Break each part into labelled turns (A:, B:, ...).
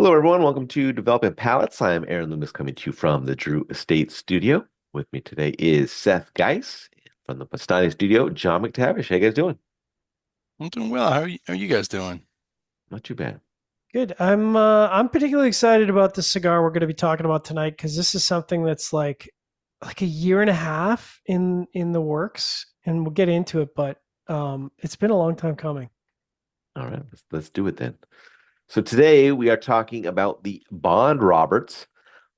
A: Hello, everyone. Welcome to Developing Palettes. I'm Aaron Loomis coming to you from the Drew Estate Studio. With me today is Seth Geis from the Pastani Studio, John McTavish. How you guys doing?
B: I'm doing well. How are you guys doing?
A: Not too bad.
C: Good. I'm particularly excited about the cigar we're going to be talking about tonight because this is something that's like a year and a half in the works, and we'll get into it. But it's been a long time coming.
A: All right, let's do it then. So today we are talking about the Bond Roberts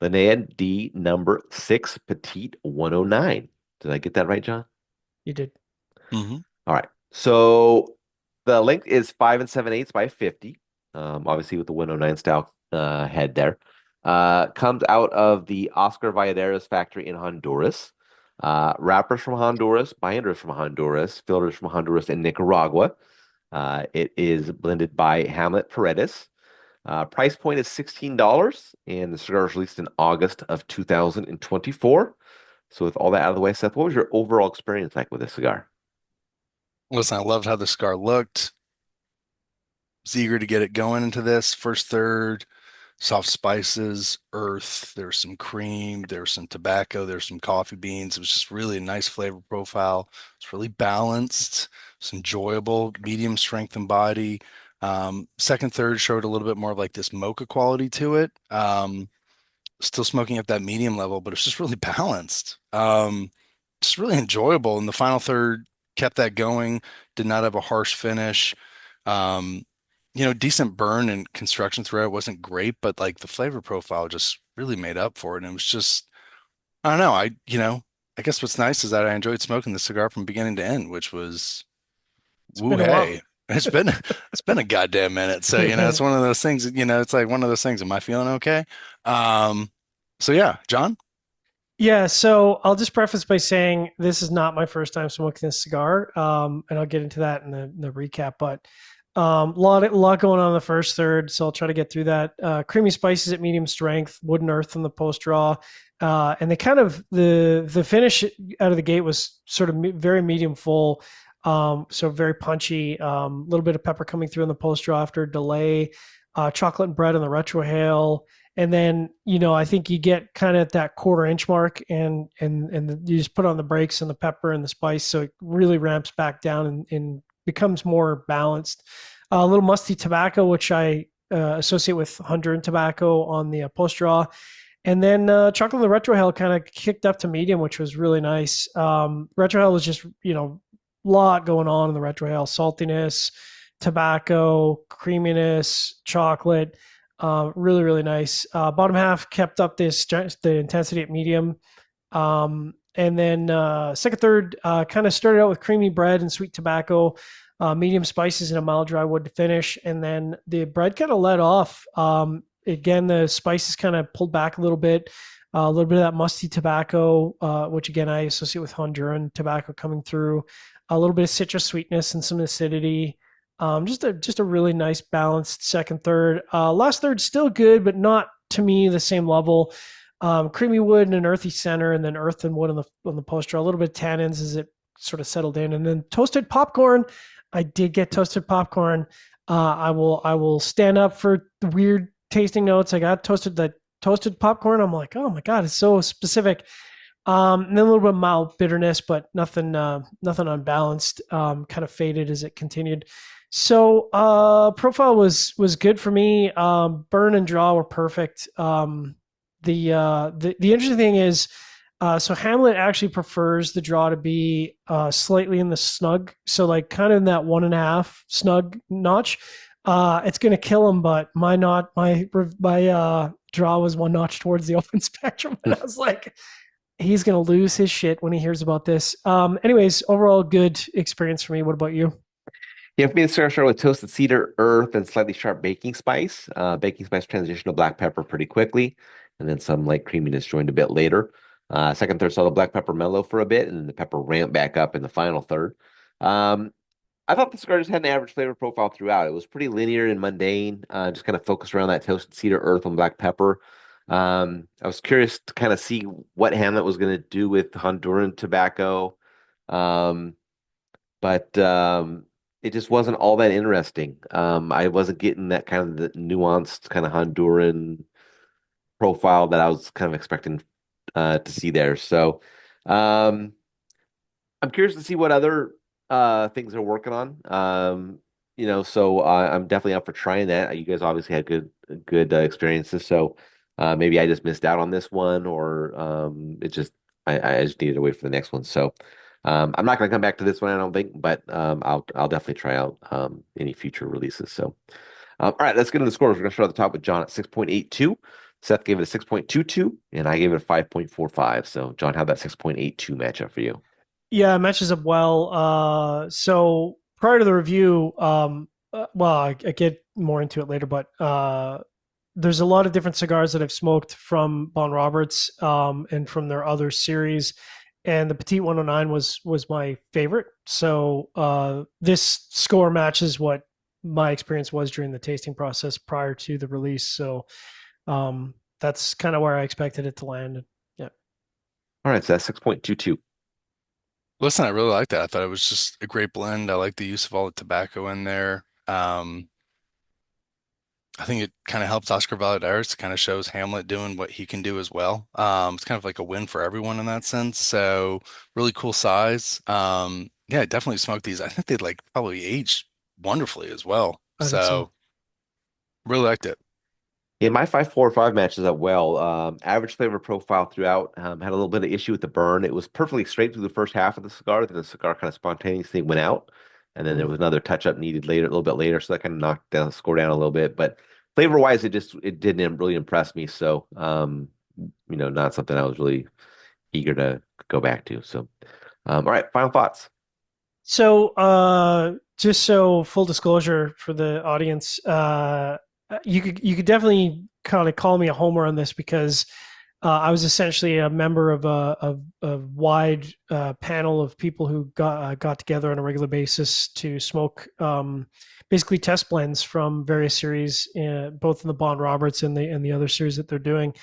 A: Línea D number 6 Petit 109. Did I get that right, John?
C: You did.
B: Hmm.
A: All right. So the length is 5 and 7/8 by 50. Obviously with the 109 style head there. Comes out of the Oscar Valladares factory in Honduras. Wrappers from Honduras, binders from Honduras, filters from Honduras and Nicaragua. It is blended by Hamlet Paredes. Price point is $16, and the cigar was released in August of 2024. So with all that out of the way, Seth, what was your overall experience like with this cigar?
B: Listen, I loved how the cigar looked. Was eager to get it going into this first third. Soft spices, earth. There was some cream. There was some tobacco. There was some coffee beans. It was just really a nice flavor profile. It's really balanced. It's enjoyable. Medium strength and body. Second, third showed a little bit more of like this mocha quality to it. Still smoking at that medium level, but it's just really balanced. Just really enjoyable. And the final third kept that going, did not have a harsh finish. Um, Decent burn and construction throughout. It wasn't great, but like the flavor profile just really made up for it. And it was just, I don't know. I guess what's nice is that I enjoyed smoking the cigar from beginning to end, which was
C: It's
B: woo
C: been a while.
B: hey. It's been a goddamn minute. So, it's one of those things, it's like one of those things. Am I feeling okay? Um, so yeah, John.
C: Yeah, so I'll just preface by saying this is not my first time smoking this cigar, and I'll get into that in the recap. But lot going on in the first third, so I'll try to get through that. Creamy spices at medium strength, wood and earth in the post draw, and the finish out of the gate was sort of very medium full, so very punchy. A little bit of pepper coming through in the post draw after delay, chocolate and bread in the retrohale. And then, I think you get kind of at that quarter inch mark, and you just put on the brakes and the pepper and the spice, so it really ramps back down and becomes more balanced. A little musty tobacco, which I associate with Honduran tobacco on the post draw, and then chocolate in the retrohale kind of kicked up to medium, which was really nice. Retrohale was just a lot going on in the retrohale: saltiness, tobacco, creaminess, chocolate. Really, really nice. Bottom half kept up the intensity at medium. And then second, third kind of started out with creamy bread and sweet tobacco, medium spices and a mild dry wood to finish. And then the bread kind of let off. Again, the spices kind of pulled back a little bit of that musty tobacco, which again I associate with Honduran tobacco coming through, a little bit of citrus sweetness and some acidity. Just a really nice balanced second third. Last third still good, but not to me the same level. Creamy wood and an earthy center, and then earth and wood on the poster. A little bit of tannins as it sort of settled in, and then toasted popcorn. I did get toasted popcorn. I will stand up for the weird tasting notes. I got toasted popcorn. I'm like, oh my god, it's so specific. And then a little bit of mild bitterness, but nothing unbalanced. Kind of faded as it continued. So profile was good for me. Burn and draw were perfect. The interesting thing is, so Hamlet actually prefers the draw to be slightly in the snug, so like kind of in that 1.5 snug notch. It's gonna kill him, but my draw was one notch towards the open spectrum, and I was like, he's gonna lose his shit when he hears about this. Anyways, overall good experience for me. What about you?
A: Yeah, for me, the cigar started with toasted cedar, earth, and slightly sharp baking spice. Baking spice transitioned to black pepper pretty quickly, and then some light creaminess joined a bit later. Second, third saw the black pepper mellow for a bit, and then the pepper ramped back up in the final third. Um, I thought the cigar just had an average flavor profile throughout. It was pretty linear and mundane, just kind of focused around that toasted cedar, earth, and black pepper. I was curious to kind of see what Hamlet was going to do with Honduran tobacco. Um, but it just wasn't all that interesting. I wasn't getting that kind of the nuanced kind of Honduran profile that I was kind of expecting to see there. So um, I'm curious to see what other things they're working on. So I'm definitely up for trying that. You guys obviously had good experiences, so maybe I just missed out on this one, or I just needed to wait for the next one. So I'm not going to come back to this one, I don't think, but I'll definitely try out any future releases. So all right, let's get into the scores. We're going to start at the top with John at 6.82. Seth gave it a 6.22, and I gave it a 5.45. So, John, how'd that 6.82 match up for you?
C: Yeah, it matches up well. So prior to the review, well, I get more into it later, but there's a lot of different cigars that I've smoked from Bon Roberts and from their other series, and the Petit 109 was my favorite. So this score matches what my experience was during the tasting process prior to the release. So that's kind of where I expected it to land. Yeah.
A: All right, so that's 6.22.
B: Listen, I really like that. I thought it was just a great blend. I like the use of all the tobacco in there. I think it kind of helps Oscar Valladares. It kind of shows Hamlet doing what he can do as well. It's kind of like a win for everyone in that sense. So really cool size. Yeah, definitely smoke these. I think they'd like probably aged wonderfully as well.
C: I think so.
B: So really liked it.
A: Yeah, my 5.45 matches up well. Average flavor profile throughout. Had a little bit of issue with the burn. It was perfectly straight through the first half of the cigar. Then the cigar kind of spontaneously went out, and then there
C: Mhm.
A: was another touch up needed later, a little bit later. So that kind of knocked down the score down a little bit. But flavor wise, it didn't really impress me. So not something I was really eager to go back to. So all right, final thoughts.
C: So, just so full disclosure for the audience, you could definitely kind of call me a homer on this because I was essentially a member of a wide panel of people who got together on a regular basis to smoke basically test blends from various series, both in the Bond Roberts and the other series that they're doing.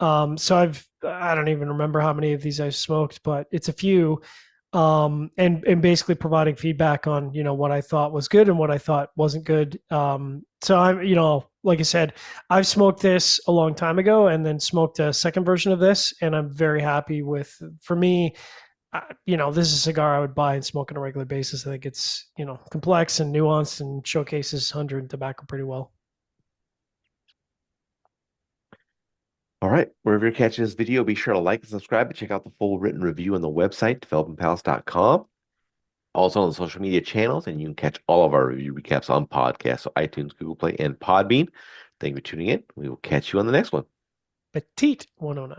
C: So I don't even remember how many of these I've smoked, but it's a few. And basically providing feedback on what I thought was good and what I thought wasn't good. So I'm like I said, I've smoked this a long time ago and then smoked a second version of this, and I'm very happy with. For me, this is a cigar I would buy and smoke on a regular basis. I think it's complex and nuanced and showcases Honduran tobacco pretty well.
A: All right, wherever you're catching this video, be sure to like and subscribe and check out the full written review on the website, developingpalace.com. Also on the social media channels, and you can catch all of our review recaps on podcasts, so iTunes, Google Play, and Podbean. Thank you for tuning in. We will catch you on the next one.
C: Petite 109.